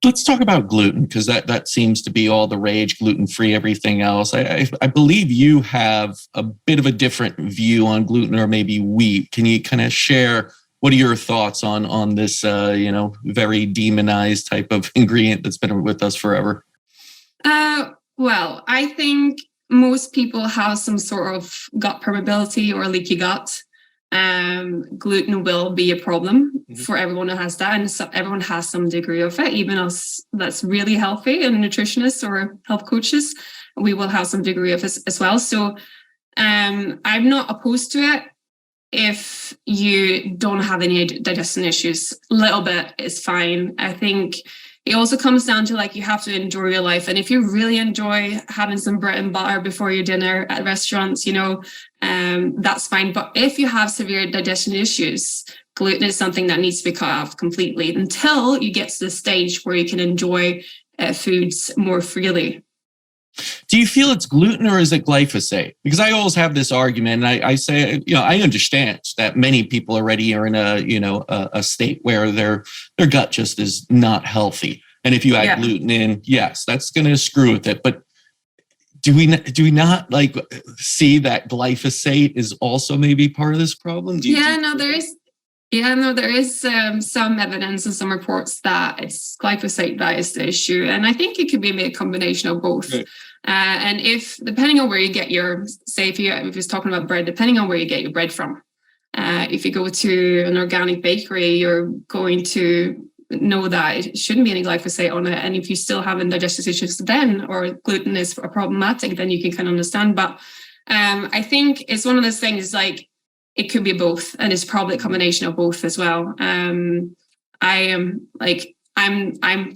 Let's talk about gluten, because that seems to be all the rage, gluten-free, everything else. I believe you have a bit of a different view on gluten, or maybe wheat. Can you kind of share what are your thoughts on this, very demonized type of ingredient that's been with us forever? Well, I think most people have some sort of gut permeability or leaky gut. Gluten will be a problem for everyone who has that, and so everyone has some degree of it. Even us that's really healthy and nutritionists or health coaches, we will have some degree of it as well. So I'm not opposed to it if you don't have any digestion issues. A little bit is fine. I think it also comes down to, like, you have to enjoy your life. And if you really enjoy having some bread and butter before your dinner at restaurants, that's fine. But if you have severe digestion issues, gluten is something that needs to be cut off completely until you get to the stage where you can enjoy foods more freely. Do you feel it's gluten or is it glyphosate? Because I always have this argument, and I say, I understand that many people already are in a state where their gut just is not healthy. And if you add gluten in, yes, that's going to screw with it. But do we not see that glyphosate is also maybe part of this problem? There is some evidence and some reports that it's glyphosate that is the issue. And I think it could be a combination of both. Right. And depending on where you get if you're talking about bread, depending on where you get your bread from, if you go to an organic bakery, you're going to know that it shouldn't be any glyphosate on it. And if you still have digestive issues then, or gluten is problematic, then you can kind of understand. But I think it's one of those things, like, it could be both, and it's probably a combination of both as well. I'm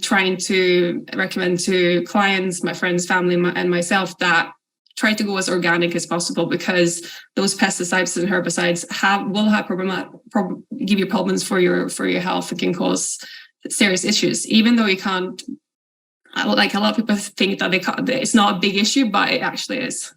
trying to recommend to clients, my friends, family, and myself, that try to go as organic as possible, because those pesticides and herbicides will give you problems for your health and can cause serious issues. Even though you can't, like, a lot of people think that it's not a big issue, but it actually is.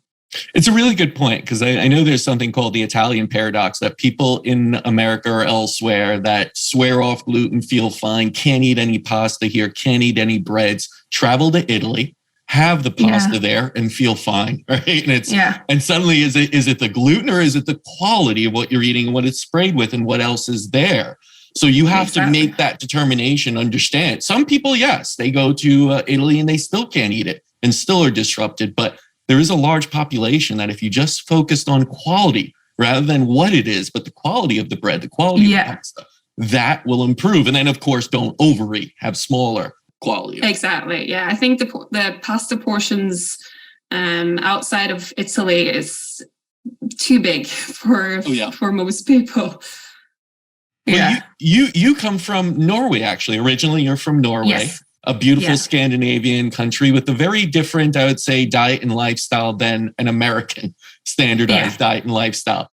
It's a really good point, because I know there's something called the Italian paradox, that people in America or elsewhere that swear off gluten, feel fine, can't eat any pasta here, can't eat any breads, travel to Italy, have the pasta there and feel fine, right? And suddenly is it the gluten, or is it the quality of what you're eating and what it's sprayed with and what else is there? So you have to make that determination, understand. Some people, yes, they go to Italy and they still can't eat it and still are disrupted, but there is a large population that if you just focused on quality rather than what it is, but the quality of the bread, the quality of the pasta, that will improve. And then, of course, don't overeat, have smaller quality. Exactly. Yeah, I think the pasta portions outside of Italy is too big for most people. Well, you come from Norway, actually. Originally, you're from Norway. Yes. A beautiful Scandinavian country with a very different, I would say, diet and lifestyle than an American standardized diet and lifestyle.